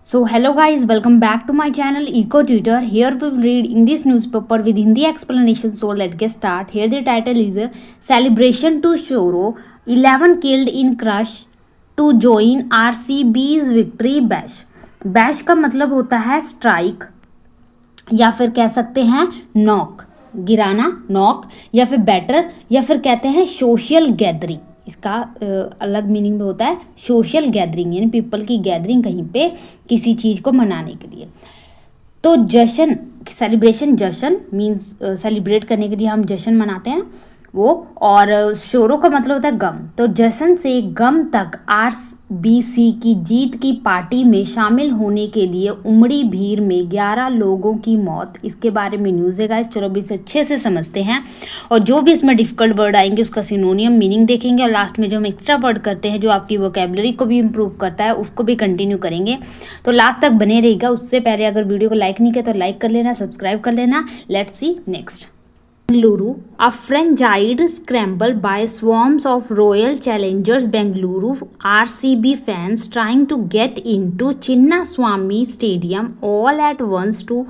So hello guys, welcome back to my channel Eco Tutor. Here we will read English newspaper with Hindi explanation. So let's get start. Here the title is Celebration to Shoro 11 killed in crash to join RCB's victory bash. Bash का मतलब होता है strike या फिर कह सकते हैं knock, गिराना, नॉक, या फिर बैटर, या फिर कहते हैं सोशल गैदरिंग। इसका अलग मीनिंग में होता है सोशल गैदरिंग, यानी पीपल की गैदरिंग कहीं पे किसी चीज़ को मनाने के लिए। तो जश्न, सेलिब्रेशन, जश्न मीन्स सेलिब्रेट करने के लिए हम जश्न मनाते हैं वो, और शोरों का मतलब होता है गम। तो जश्न से गम तक आरबीसी की जीत की पार्टी में शामिल होने के लिए उमड़ी भीड़ में 11 लोगों की मौत। इसके बारे में न्यूज़ है गाइस, चलो भी इसे अच्छे से समझते हैं। और जो भी इसमें डिफिकल्ट वर्ड आएंगे उसका सिनोनियम मीनिंग देखेंगे, और लास्ट में जो हम एक्स्ट्रा वर्ड करते हैं जो आपकी वोकैबुलरी को भी इम्प्रूव करता है उसको भी कंटिन्यू करेंगे। तो लास्ट तक बने रहेगा। उससे पहले अगर वीडियो को लाइक नहीं किया तो लाइक कर लेना, सब्सक्राइब कर लेना। Let's see next. Bengaluru, a frenzied scramble by swarms of Royal Challengers Bengaluru RCB fans trying to get into Chinnaswamy Stadium all at once to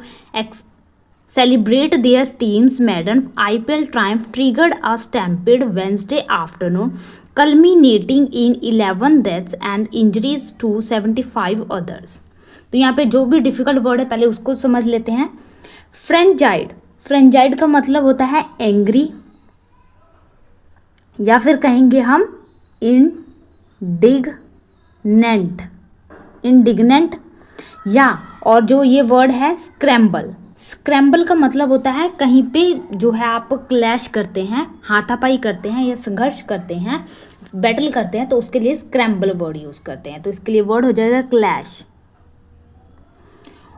celebrate their team's maiden IPL triumph triggered a stampede Wednesday afternoon, culminating in 11 deaths and injuries to 75 others. तो यहाँ पे जो भी difficult word है पहले उसको समझ लेते हैं। फ्रेंजाइड, फ्रेंजाइड का मतलब होता है एंग्री, या फिर कहेंगे हम इंडिग्नेंट, इंडिग्नेंट, या और जो ये वर्ड है स्क्रैम्बल। स्क्रैम्बल का मतलब होता है कहीं पे जो है आप क्लैश करते हैं, हाथापाई करते हैं या संघर्ष करते हैं, बैटल करते हैं, तो उसके लिए स्क्रैम्बल वर्ड यूज़ करते हैं। तो इसके लिए वर्ड हो जाएगा क्लैश।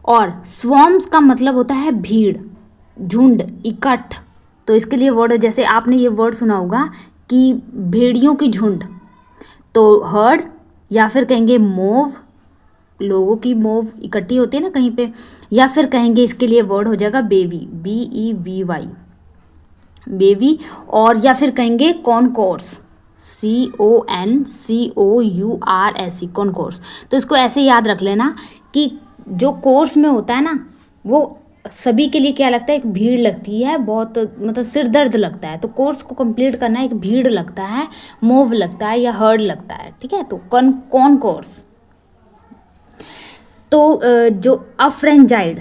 और स्वॉर्म्स का मतलब होता है भीड़, झुंड, इकट्ठ। तो इसके लिए वर्ड, जैसे आपने ये वर्ड सुना होगा कि भेड़ियों की झुंड, तो हर्ड, या फिर कहेंगे मोव, लोगों की मोव इकट्ठी होती है ना कहीं पे, या फिर कहेंगे इसके लिए वर्ड हो जाएगा बेवी, BEVY, बेवी, और या फिर कहेंगे कॉनकोर्स, CONCOURSE, कॉनकोर्स। तो इसको ऐसे याद रख लेना कि जो कोर्स में होता है ना वो सभी के लिए क्या लगता है, एक भीड़ लगती है, बहुत मतलब सिर दर्द लगता है। तो कोर्स को कंप्लीट करना एक भीड़ लगता है, मोव लगता है या हर्ड लगता है, ठीक है। तो कौन कोर्स। तो जो अफ्रेंजाइड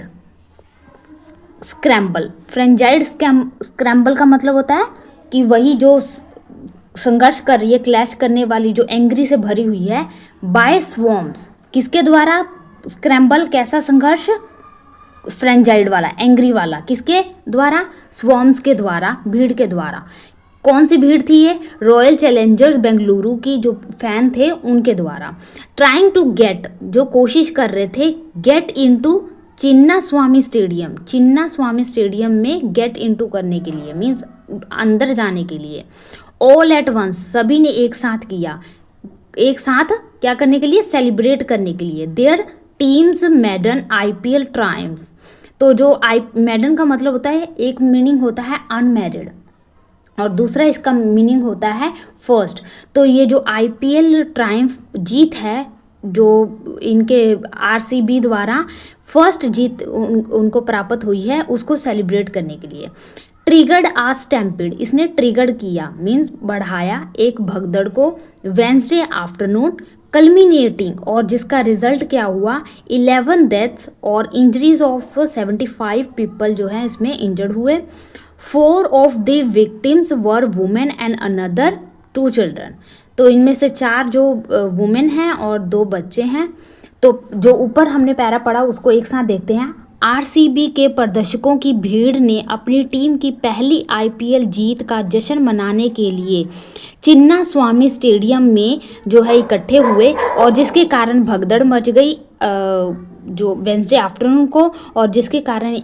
स्क्रैम्बल, फ्रेंजाइड स्क्रैम्बल का मतलब होता है कि वही जो संघर्ष कर रही है, क्लैश करने वाली, जो एंग्री से भरी हुई है, बाय स्वॉर्म्स, किसके द्वारा स्क्रैम्बल, कैसा संघर्ष, फ्रेंजाइड वाला, एंग्री वाला, किसके द्वारा, स्वॉर्म्स के द्वारा, भीड़ के द्वारा। कौन सी भीड़ थी ये, रॉयल चैलेंजर्स बेंगलुरु की जो फैन थे उनके द्वारा। ट्राइंग टू गेट, जो कोशिश कर रहे थे, get into Chinnaswamy stadium, Chinnaswamy stadium में गेट इनटू करने के लिए, मीन्स अंदर जाने के लिए। ऑल एट वंस, सभी ने एक साथ किया, एक साथ क्या करने के लिए, सेलिब्रेट करने के लिए। Their teams maiden IPL triumph. तो जो मेडन का मतलब होता है, एक मीनिंग होता है अनमैरिड और दूसरा इसका मीनिंग होता है फर्स्ट। तो ये जो IPL ट्रायम्फ जीत है जो इनके RCB द्वारा फर्स्ट जीत उनको प्राप्त हुई है, उसको सेलिब्रेट करने के लिए। ट्रिगर्ड आ स्टैम्पिड, इसने ट्रिगर किया, मीन्स बढ़ाया एक भगदड़ को, वेंसडे आफ्टरनून, कल्मिनेटिंग, और जिसका रिजल्ट क्या हुआ, 11 डेथ्स और इंजरीज ऑफ 75 पीपल जो है इसमें इंजर्ड हुए। 4 of the victims were women and another 2 children. तो इनमें से 4 जो वुमेन हैं और 2 बच्चे हैं। तो जो ऊपर हमने पैरा पढ़ा उसको एक साथ देखते हैं। RCB के प्रदर्शकों की भीड़ ने अपनी टीम की पहली IPL जीत का जश्न मनाने के लिए चिन्नास्वामी स्टेडियम में जो है इकट्ठे हुए, और जिसके कारण भगदड़ मच गई जो वेंसडे आफ्टरनून को, और जिसके कारण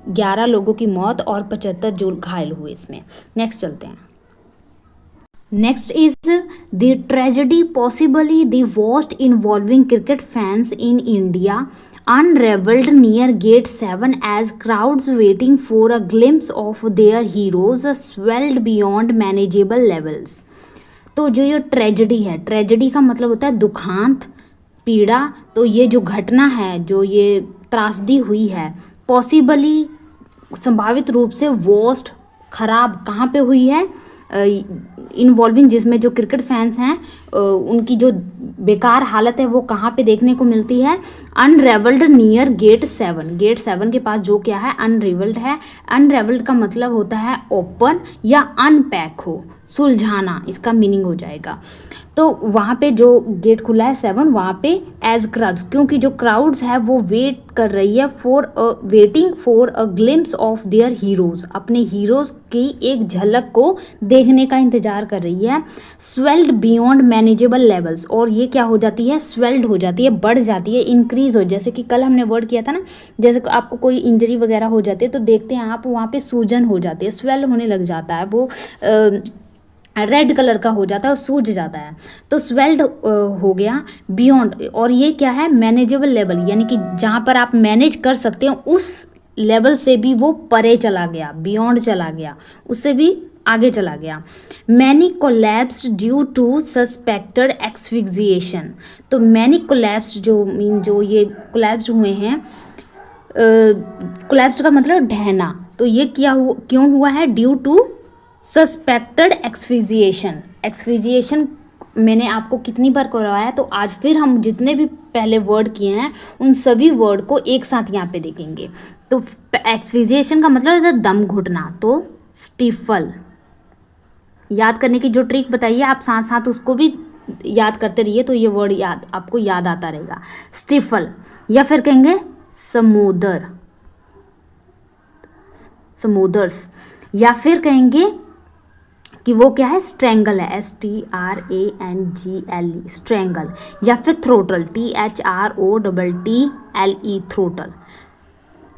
11 लोगों की मौत और 75 जो घायल हुए इसमें। नेक्स्ट चलते हैं। Next is the tragedy, possibly the worst involving cricket fans in India, unraveled near Gate 7 as crowds waiting for a glimpse of their heroes swelled beyond manageable levels. तो जो ये ट्रेजेडी है, ट्रेजेडी का मतलब होता है दुखांत, पीड़ा, तो ये जो घटना है, जो ये त्रासदी हुई है, पॉसिबली संभावित रूप से वर्स्ट खराब कहाँ पे हुई है, इन्वॉल्विंग, जिसमें जो क्रिकेट फैंस हैं उनकी जो बेकार हालत है वो कहाँ पे देखने को मिलती है, अनरेवल्ड नियर गेट 7। गेट 7 के पास जो क्या है, अनरेवल्ड है। अनरेवल्ड का मतलब होता है ओपन या अनपैक हो, सुलझाना, इसका मीनिंग हो जाएगा। तो वहाँ पे जो गेट खुला है 7, वहाँ पे एज क्राउड्स, क्योंकि जो क्राउड्स है वो वेट कर रही है waiting for a glimpse of their heroes, अपने हीरोज की एक झलक को देखने का इंतजार कर रही है। स्वेल्ड बियॉन्ड मैनेजेबल लेवल्स, और ये क्या हो जाती है, स्वेल्ड हो जाती है, बढ़ जाती है, इंक्रीज हो, जैसे कि कल हमने वर्ड किया था ना, जैसे आपको कोई इंजरी वगैरह हो जाती है तो देखते हैं आप वहाँ पे सूजन हो जाती है, स्वेल होने लग जाता है, वो रेड कलर का हो जाता है और सूज जाता है, तो स्वेल्ड हो गया। बियॉन्ड, और ये क्या है, मैनेजेबल लेवल, यानी कि जहाँ पर आप मैनेज कर सकते हैं उस लेवल से भी वो परे चला गया, बियॉन्ड चला गया, उससे भी आगे चला गया। Many collapsed due to suspected asphyxiation, तो मैनी कोलैप्स्ड जो मीन जो ये कोलैप्स हुए हैं, कोलैप्स का मतलब ढहना, तो ये क्यों हुआ है, ड्यू टू सस्पेक्टेड एक्सफिजिएशन। एक्सफिजिएशन मैंने आपको कितनी बार करवाया, तो आज फिर हम जितने भी पहले वर्ड किए हैं उन सभी वर्ड को एक साथ यहाँ पे देखेंगे। तो एक्सफिजिएशन का मतलब है दम घुटना, तो स्टिफल। याद करने की जो ट्रिक बताइए आप साथ साथ उसको भी याद करते रहिए, तो ये वर्ड आपको याद आता रहेगा, स्टिफल। या फिर कहेंगे समूदर्स, या फिर कहेंगे कि वो क्या है, स्ट्रेंगल है, STRANGLE, स्ट्रेंगल। या फिर थ्रोटल, THROTTLE, थ्रोटल।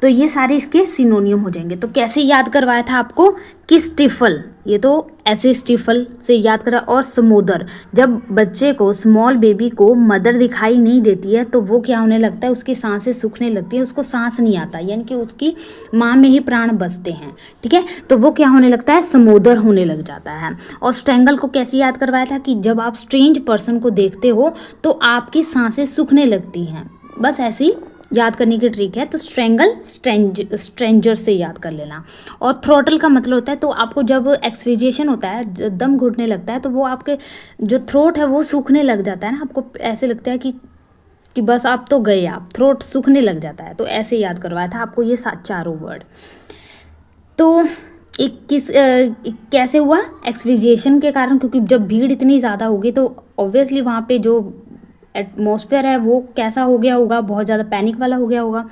तो ये सारे इसके सिनोनियम हो जाएंगे। तो कैसे याद करवाया था आपको कि स्टिफल, ये तो ऐसे स्टिफल से याद करा। और समोदर, जब बच्चे को, स्मॉल बेबी को मदर दिखाई नहीं देती है तो वो क्या होने लगता है, उसकी सांसें सूखने लगती है, उसको सांस नहीं आता, यानी कि उसकी माँ में ही प्राण बसते हैं, ठीक है, तो वो क्या होने लगता है, समोदर होने लग जाता है। और स्ट्रेंगल को कैसे याद करवाया था कि जब आप स्ट्रेंज पर्सन को देखते हो तो आपकी सांसें सूखने लगती हैं, बस ऐसी याद करने की ट्रिक है। तो स्ट्रेंगल स्ट्रेंजर से याद कर लेना। और थ्रोटल का मतलब होता है, तो आपको जब एक्सफिजिएशन होता है, दम घुटने लगता है, तो वो आपके जो थ्रोट है वो सूखने लग जाता है ना, आपको ऐसे लगता है कि बस आप तो गए, आप थ्रोट सूखने लग जाता है, तो ऐसे याद करवाया था आपको ये चारों वर्ड। तो कैसे हुआ, एक्सफिजिएशन के कारण, क्योंकि जब भीड़ इतनी ज़्यादा होगी तो ऑब्वियसली वहाँ पे जो एटमॉस्फेयर है वो कैसा हो गया होगा, बहुत ज़्यादा पैनिक वाला हो गया होगा।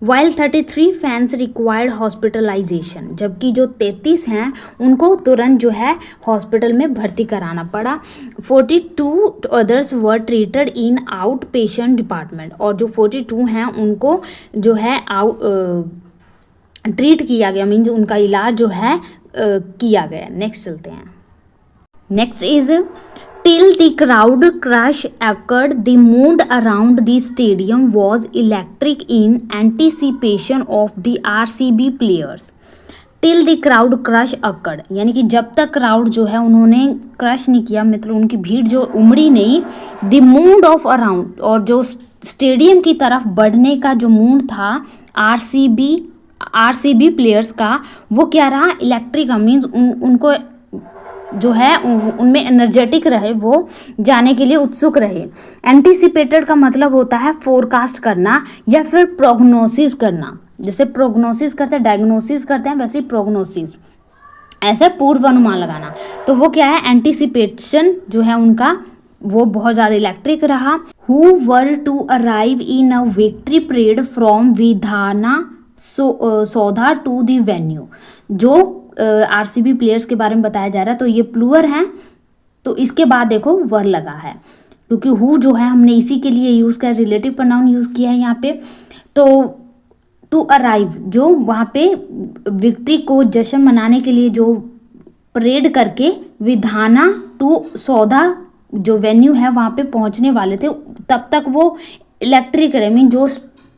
वाइल 33 फैंस रिक्वायर्ड हॉस्पिटलाइजेशन, जबकि जो 33 हैं उनको तुरंत जो है हॉस्पिटल में भर्ती कराना पड़ा। 42 others were treated in out patient department, और जो 42 हैं उनको जो है ट्रीट किया गया, मीन्स उनका इलाज जो है किया गया। नेक्स्ट चलते हैं। Next is Till the crowd crush occurred, the mood around the stadium was electric in anticipation of the RCB players. Till the crowd crush occurred, यानी कि जब तक क्राउड जो है उन्होंने क्रश नहीं किया, मतलब उनकी भीड़ जो उमड़ी नहीं, the mood of around, और जो स्टेडियम की तरफ बढ़ने का जो मूड था RCB प्लेयर्स का, वो क्या रहा, इलेक्ट्रिक, मीन्स उनको जो है उनमें एनर्जेटिक रहे, वो जाने के लिए उत्सुक रहे। एंटीसिपेटेड का मतलब होता है फोरकास्ट करना या फिर प्रोग्नोसिस करना, जैसे प्रोग्नोसिस करते हैं, डायग्नोसिस करते हैं, वैसे प्रोग्नोसिस, ऐसे पूर्व अनुमान लगाना। तो वो क्या है, एंटीसिपेशन जो है उनका वो बहुत ज़्यादा इलेक्ट्रिक रहा। Who were to arrive in a victory parade from Vidhana Soudha to the venue, जो RCB प्लेयर्स के बारे में बताया जा रहा है, तो ये प्लूअर हैं, तो इसके बाद देखो वर लगा है, क्योंकि हु जो है हमने इसी के लिए यूज़ किया, रिलेटिव प्रोनाउन यूज़ किया है यहाँ पे। तो टू अराइव, जो वहाँ पे विक्ट्री को जश्न मनाने के लिए जो परेड करके विधाना टू सौधा जो वेन्यू है वहाँ पे पहुँचने वाले थे, तब तक वो इलेक्ट्रिक रहे, मीन जो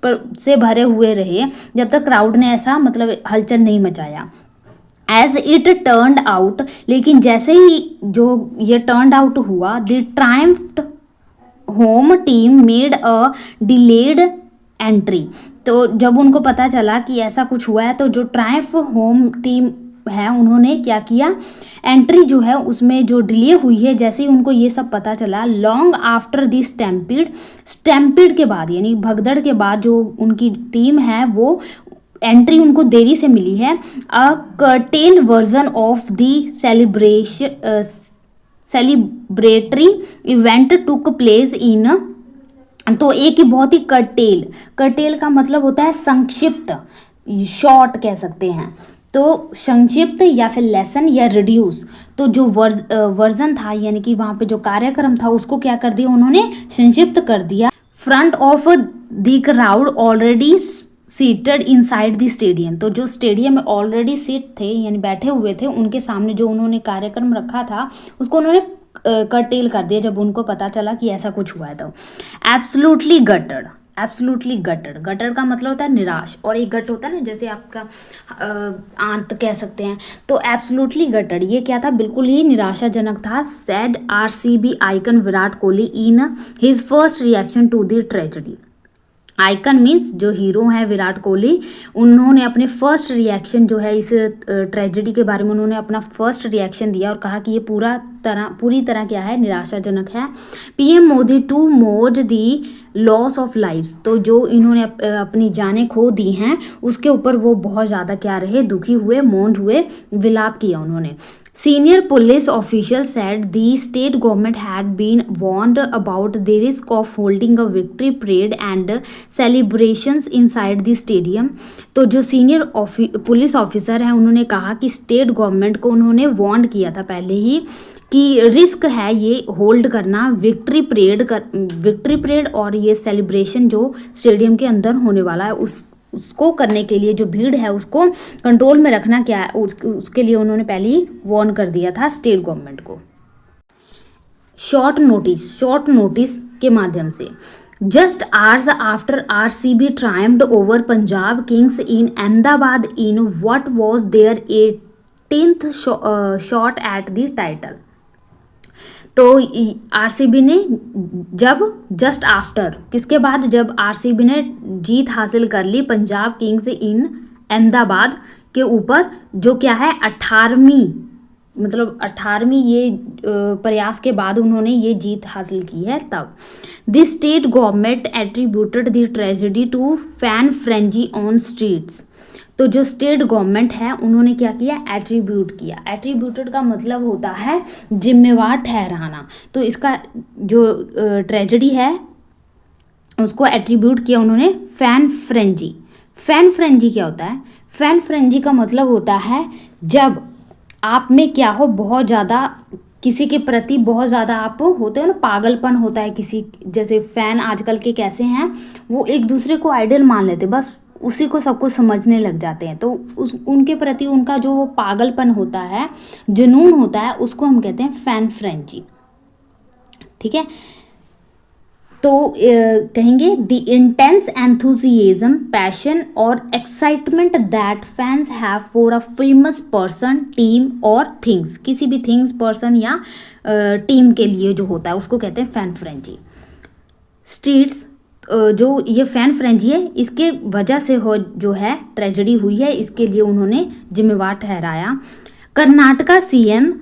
से भरे हुए रहे, जब तक क्राउड ने ऐसा मतलब हलचल नहीं मचाया। एज इट टर्न्ड आउट, लेकिन जैसे ही जो ये टर्न्ड आउट हुआ, the triumphed home team made a delayed entry. तो जब उनको पता चला कि ऐसा कुछ हुआ है तो जो ट्रायम्फ होम टीम है उन्होंने क्या किया, एंट्री जो है उसमें जो डिले हुई है, जैसे ही उनको ये सब पता चला, लॉन्ग आफ्टर दी स्टैम्पीड के बाद यानी भगदड़ के बाद जो उनकी टीम है वो एंट्री उनको देरी से मिली है। A curtailed version of the celebratory event took place in. तो एक ही बहुत ही कर्टेल का मतलब होता है संक्षिप्त, शॉर्ट कह सकते हैं। तो संक्षिप्त या फिर लेसन या रिड्यूस। तो जो वर्जन था यानी कि वहाँ पे जो कार्यक्रम था उसको क्या कर दिया उन्होंने, संक्षिप्त कर दिया। Front of the crowd already seated inside the stadium. तो जो स्टेडियम में ऑलरेडी सीट थे यानी बैठे हुए थे, उनके सामने जो उन्होंने कार्यक्रम रखा था उसको उन्होंने कर्टेल कर दिया जब उनको पता चला कि ऐसा कुछ हुआ है। तो एब्सोल्युटली गटर का मतलब होता है निराश, और एक गट होता है ना जैसे आपका आंत कह सकते हैं। तो एब्सोल्युटली गटर ये क्या था, बिल्कुल ही निराशाजनक था। Sad RCB icon Virat Kohli in his first reaction to the tragedy. Icon means जो हीरो हैं विराट कोहली, उन्होंने अपने फर्स्ट रिएक्शन जो है इस ट्रेजेडी के बारे में उन्होंने अपना फर्स्ट रिएक्शन दिया और कहा कि ये पूरी तरह क्या है, निराशाजनक है। PM Modi to mourn the loss of lives. तो जो इन्होंने अपनी जानें खो दी हैं उसके ऊपर वो बहुत ज़्यादा क्या रहे, दुखी हुए, मौन हुए, विलाप किया उन्होंने। Senior police officials said the state government had been warned about the risk of holding a victory parade and celebrations inside the stadium। तो जो सीनियर पुलिस ऑफिसर हैं उन्होंने कहा कि स्टेट गवर्नमेंट को उन्होंने वार्न किया था पहले ही कि रिस्क है ये होल्ड करना विक्ट्री परेड और ये सेलिब्रेशन जो स्टेडियम के अंदर होने वाला है उसको करने के लिए जो भीड़ है उसको कंट्रोल में रखना क्या है, उसके लिए उन्होंने पहले ही वार्न कर दिया था स्टेट गवर्नमेंट को। शॉर्ट नोटिस के माध्यम से just hours after RCB triumphed over Punjab kings in Ahmedabad in what was their 18th shot at the title. तो आरसीबी ने जस्ट आफ्टर किसके बाद, जब आरसीबी ने जीत हासिल कर ली पंजाब किंग्स इन अहमदाबाद के ऊपर, जो क्या है 18वीं ये प्रयास के बाद उन्होंने ये जीत हासिल की है। तब the state government attributed the tragedy to fan frenzy on streets. तो जो स्टेट गवर्नमेंट है उन्होंने क्या किया, एट्रीब्यूट किया। एट्रीब्यूटेड का मतलब होता है जिम्मेवार ठहराना। तो इसका जो ट्रेजेडी है उसको एट्रीब्यूट किया उन्होंने फैन फ्रेंजी। फैन फ्रेंजी क्या होता है, फैन फ्रेंजी का मतलब होता है जब आप में क्या हो, बहुत ज़्यादा किसी के प्रति बहुत ज़्यादा आप होते हो ना, पागलपन होता है किसी, जैसे फैन आजकल के कैसे हैं, वो एक दूसरे को आइडल मान लेते, बस उसी को सब कुछ समझने लग जाते हैं। तो उनके प्रति उनका जो पागलपन होता है, जुनून होता है, उसको हम कहते हैं फैन फ्रेंजी। ठीक है, तो कहेंगे द इंटेंस एंथुजियाज्म, पैशन और excitement that fans have for a famous person, team और थिंग्स। किसी भी थिंग्स, पर्सन या टीम के लिए जो होता है उसको कहते हैं फैन फ्रेंजी। स्ट्रीट्स जो ये फैन फ्रेंजी है इसके वजह से जो है ट्रेजेडी हुई है, इसके लिए उन्होंने जिम्मेवार ठहराया। Karnataka CM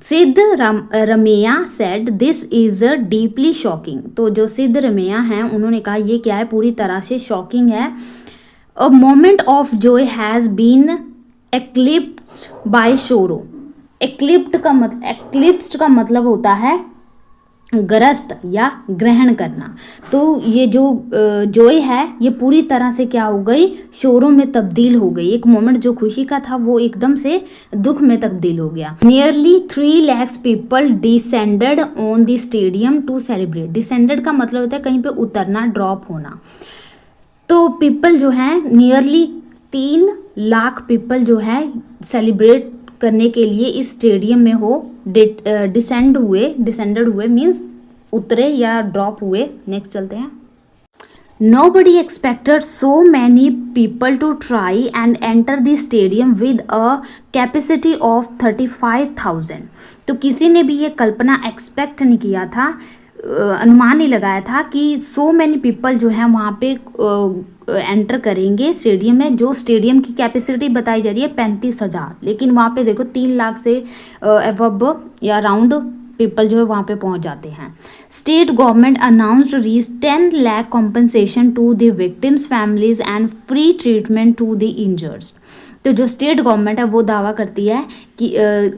Siddaramaiah said this is deeply shocking. तो जो सिद्धरमैया हैं उन्होंने कहा ये क्या है, पूरी तरह से शॉकिंग है। A moment of joy has been eclipsed by sorrow. Eclipsed का मतलब होता है ग्रस्त या ग्रहण करना। तो ये जो जॉय है ये पूरी तरह से क्या हो गई, शोरों में तब्दील हो गई। एक मोमेंट जो खुशी का था वो एकदम से दुख में तब्दील हो गया। Nearly 3 lakhs people descended on the stadium to celebrate। Descended का मतलब होता है कहीं पे उतरना, ड्रॉप होना। तो पीपल जो है नियरली 3 लाख पीपल जो है सेलिब्रेट करने के लिए इस स्टेडियम में डिसेंडेड हुए मीन्स उतरे या ड्रॉप हुए। नेक्स्ट चलते हैं। Nobody expected so many people to try and enter the stadium with a capacity of 35,000। तो किसी ने भी ये कल्पना एक्सपेक्ट नहीं किया था, अनुमान नहीं लगाया था कि सो मैनी पीपल जो है वहाँ पे एंटर करेंगे स्टेडियम में। जो स्टेडियम की कैपेसिटी बताई जा रही है 35,000, लेकिन वहाँ पे देखो 3 लाख से अबव या राउंड पीपल जो है वहाँ पे पहुँच जाते हैं। State government announced reach 10 lakh compensation to the victims families and free treatment to the injured. तो जो स्टेट गवर्नमेंट है वो दावा करती है कि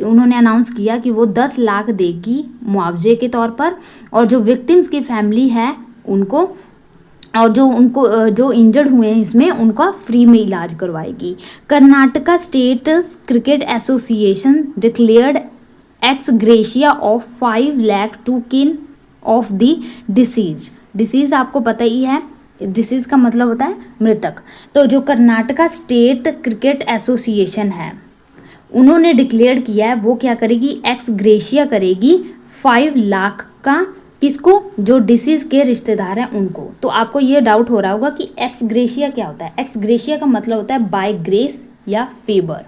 उन्होंने अनाउंस किया कि वो 10 लाख देगी मुआवजे के तौर पर, और जो विक्टिम्स की फैमिली है उनको, और जो इंजर्ड हुए हैं इसमें, उनका फ्री में इलाज करवाएगी। Karnataka state cricket association declared ex gratia of 5 lakh to kin of the deceased. Deceased आपको पता ही है, डिसीज का मतलब होता है मृतक। तो जो कर्नाटका स्टेट क्रिकेट एसोसिएशन है उन्होंने डिक्लेयर किया है वो क्या करेगी, एक्स ग्रेशिया करेगी 5 लाख का, किसको, जो डिसीज के रिश्तेदार हैं उनको। तो आपको ये डाउट हो रहा होगा कि एक्स ग्रेशिया क्या होता है। एक्स ग्रेशिया का मतलब होता है बाय ग्रेस या फेवर।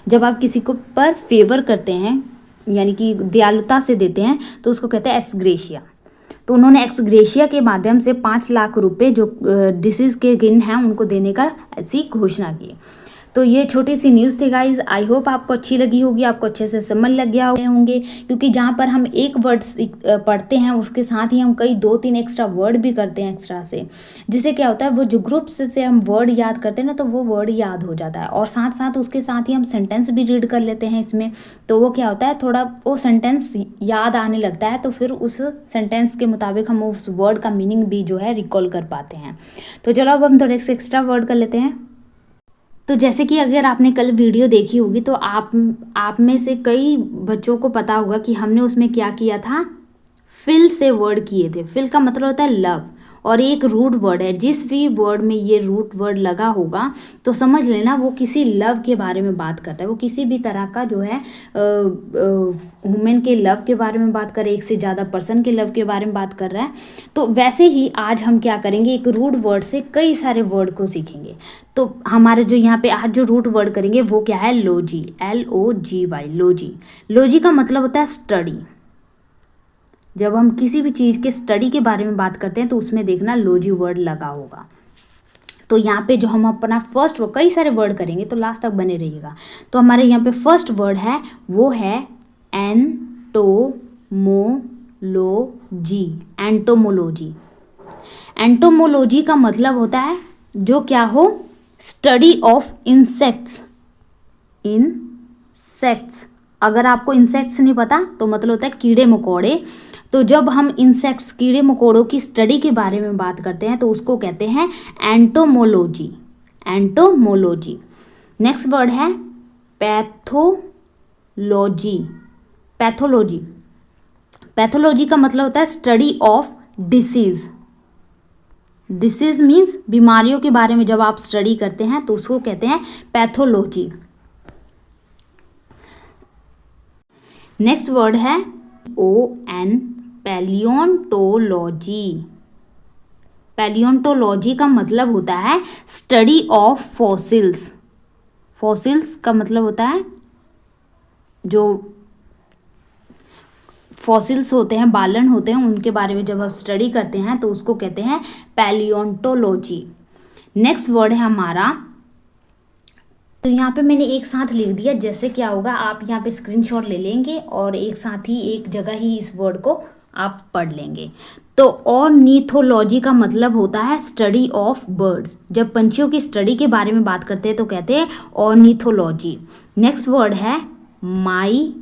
जब आप किसी को पर फेवर करते हैं यानी कि दयालुता से देते हैं तो उसको कहते हैं एक्स ग्रेशिया। तो उन्होंने एक्स ग्रेशिया के माध्यम से 5 लाख रुपए जो डिसीज़ के गिन हैं उनको देने का ऐसी घोषणा की। तो ये छोटी सी न्यूज़ थी गाइज। आई होप आपको अच्छी लगी होगी, आपको अच्छे से समझ लग गया होंगे, क्योंकि जहाँ पर हम एक वर्ड पढ़ते हैं उसके साथ ही हम कई 2-3 एक्स्ट्रा वर्ड भी करते हैं एक्स्ट्रा से, जिससे क्या होता है वो जो ग्रुप से हम वर्ड याद करते हैं ना तो वो वर्ड याद हो जाता है, और साथ साथ उसके साथ ही हम सेंटेंस भी रीड कर लेते हैं इसमें। तो वो क्या होता है, थोड़ा वो सेंटेंस याद आने लगता है, तो फिर उस सेंटेंस के मुताबिक हम उस वर्ड का मीनिंग भी जो है रिकॉल कर पाते हैं। तो चलो अब हम थोड़े से एक्स्ट्रा वर्ड कर लेते हैं। तो जैसे कि अगर आपने कल वीडियो देखी होगी तो आप में से कई बच्चों को पता होगा कि हमने उसमें क्या किया था, फिल से वर्ड किए थे। फिल का मतलब होता है लव, और एक रूट वर्ड है। जिस भी वर्ड में ये रूट वर्ड लगा होगा तो समझ लेना वो किसी लव के बारे में बात करता है, वो किसी भी तरह का जो है वुमेन के लव के बारे में बात कर रहा है, एक से ज़्यादा पर्सन के लव के बारे में बात कर रहा है। तो वैसे ही आज हम क्या करेंगे, एक रूट वर्ड से कई सारे वर्ड को सीखेंगे। तो हमारे जो यहाँ पे आज जो रूट वर्ड करेंगे वो क्या है, लोजी, LOGY, लोजी। लोजी का मतलब होता है स्टडी। जब हम किसी भी चीज़ के स्टडी के बारे में बात करते हैं तो उसमें देखना लोजी वर्ड लगा होगा। तो यहाँ पे जो हम अपना फर्स्ट वर्ड, कई सारे वर्ड करेंगे तो लास्ट तक बने रहिएगा। तो हमारे यहाँ पे फर्स्ट वर्ड है वो है एंटोमोलॉजी। एंटोमोलॉजी, एंटोमोलॉजी का मतलब होता है जो क्या हो, स्टडी ऑफ इंसेक्ट्स। इंसेक्ट्स, अगर आपको इंसेक्ट्स नहीं पता तो मतलब होता है कीड़े मकोड़े। तो जब हम इंसेक्ट्स, कीड़े मकोड़ों की स्टडी के बारे में बात करते हैं तो उसको कहते हैं एंटोमोलॉजी। एंटोमोलॉजी। नेक्स्ट वर्ड है पैथोलॉजी। पैथोलॉजी, पैथोलॉजी का मतलब होता है study of disease. Disease means बीमारियों के बारे में जब आप स्टडी करते हैं तो उसको कहते हैं पैथोलॉजी। नेक्स्ट वर्ड है ON, पैलियोंटोलॉजी। पैलियोंटोलॉजी का मतलब होता है स्टडी ऑफ फॉसिल्स। फॉसिल्स का मतलब होता है जो फॉसिल्स होते हैं, बालन होते हैं, उनके बारे में जब आप स्टडी करते हैं तो उसको कहते हैं पैलियोंटोलॉजी। नेक्स्ट वर्ड है हमारा, तो यहाँ पे मैंने एक साथ लिख दिया। जैसे क्या होगा, आप यहाँ पे स्क्रीनशॉट ले लेंगे और एक साथ ही एक जगह ही इस वर्ड को आप पढ़ लेंगे। तो ऑर्निथोलॉजी का मतलब होता है स्टडी ऑफ बर्ड्स। जब पंछियों की स्टडी के बारे में बात करते हैं तो कहते हैं ऑर्निथोलॉजी। नेक्स्ट वर्ड है माइकोलॉजी।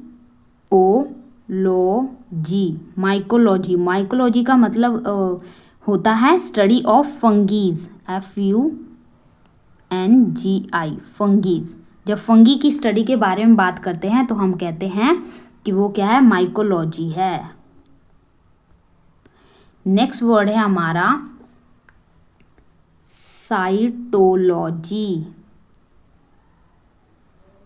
माइकोलॉजी, माइकोलॉजी का मतलब होता है study of fungi. FUNGI, fungi. जब फंगी की स्टडी के बारे में बात करते हैं तो हम कहते हैं कि वो क्या है, माइकोलॉजी है। नेक्स्ट वर्ड है हमारा साइटोलॉजी।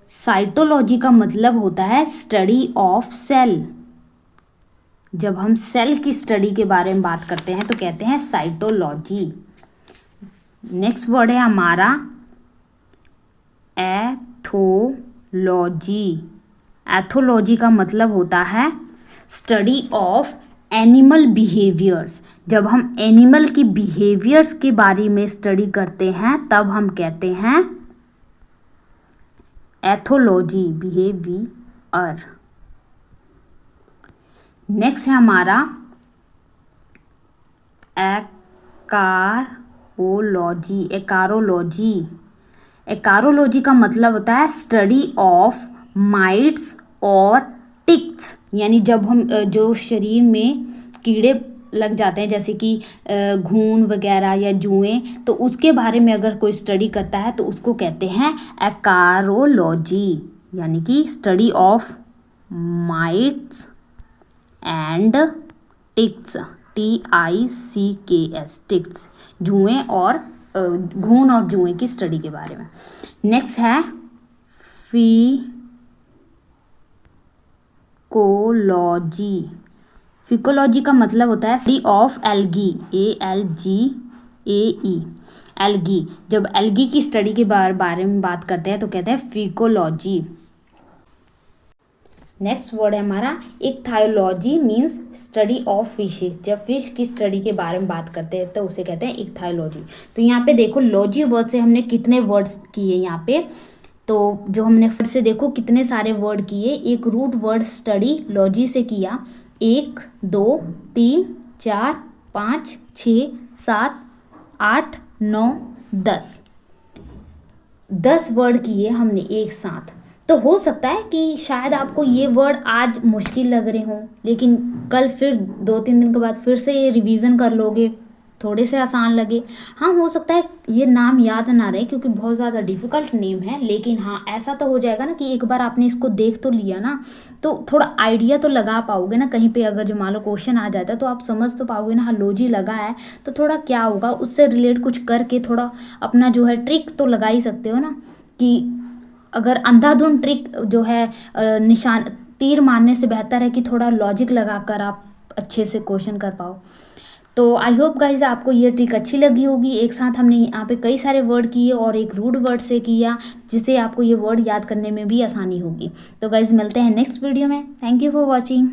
साइटोलॉजी का मतलब होता है स्टडी ऑफ सेल। जब हम सेल की स्टडी के बारे में बात करते हैं तो कहते हैं साइटोलॉजी। नेक्स्ट वर्ड है हमारा एथोलॉजी। एथोलॉजी का मतलब होता है स्टडी ऑफ एनिमल बिहेवियर्स। जब हम एनिमल की बिहेवियर्स के बारे में स्टडी करते हैं तब हम कहते हैं एथोलॉजी, बिहेवियर। नेक्स्ट है हमारा एकारोलॉजी। एकारोलॉजी, एकारोलॉजी का मतलब होता है स्टडी ऑफ माइट्स और टिक्स, यानी जब हम जो शरीर में कीड़े लग जाते हैं जैसे कि घून वगैरह या जुएं, तो उसके बारे में अगर कोई स्टडी करता है तो उसको कहते हैं एकारोलॉजी, यानी कि study of mites and ticks, TICKS, ticks, जुएं और घून और जुएं की स्टडी के बारे में। नेक्स्ट है फिकोलॉजी। फिकोलॉजी का मतलब होता है study of algae, ALGAE, algae. जब एल्गी की स्टडी के बारे में बात करते हैं तो कहते हैं फिकोलॉजी। नेक्स्ट वर्ड है हमारा इक्थायोलॉजी, मीन्स स्टडी ऑफ फिशेस। जब फिश की स्टडी के बारे में बात करते हैं तो उसे कहते हैं इक्थायोलॉजी। तो यहाँ पे देखो लॉजी वर्ड से हमने कितने वर्ड्स किए यहाँ पे, तो जो हमने फिर से देखो कितने सारे वर्ड किए। एक रूट वर्ड स्टडी लॉजी से किया, 1 2 3 4 5 6 7 8 9 10 वर्ड किए हमने एक साथ। तो हो सकता है कि शायद आपको ये वर्ड आज मुश्किल लग रहे हों, लेकिन कल फिर 2-3 दिन के बाद फिर से ये रिवीजन कर लोगे, थोड़े से आसान लगे। हाँ, हो सकता है ये नाम याद ना रहे क्योंकि बहुत ज़्यादा डिफ़िकल्ट नेम है, लेकिन हाँ ऐसा तो हो जाएगा ना कि एक बार आपने इसको देख तो लिया ना, तो थोड़ा आइडिया तो लगा पाओगे ना। कहीं पे अगर जो मान लो क्वेश्चन आ जाता है तो आप समझ तो पाओगे ना, हाँ लॉजी लगा है तो थोड़ा क्या होगा, उससे रिलेट कुछ करके थोड़ा अपना जो है ट्रिक तो लगा ही सकते हो ना। कि अगर अंधाधुंध ट्रिक जो है निशान तीर मारने से बेहतर है कि थोड़ा लॉजिक लगाकर आप अच्छे से क्वेश्चन कर पाओ। तो आई होप गाइज आपको ये ट्रिक अच्छी लगी होगी। एक साथ हमने यहाँ पे कई सारे वर्ड किए और एक रूट वर्ड से किया, जिससे आपको ये वर्ड याद करने में भी आसानी होगी। तो गाइज मिलते हैं नेक्स्ट वीडियो में। Thank you for watching.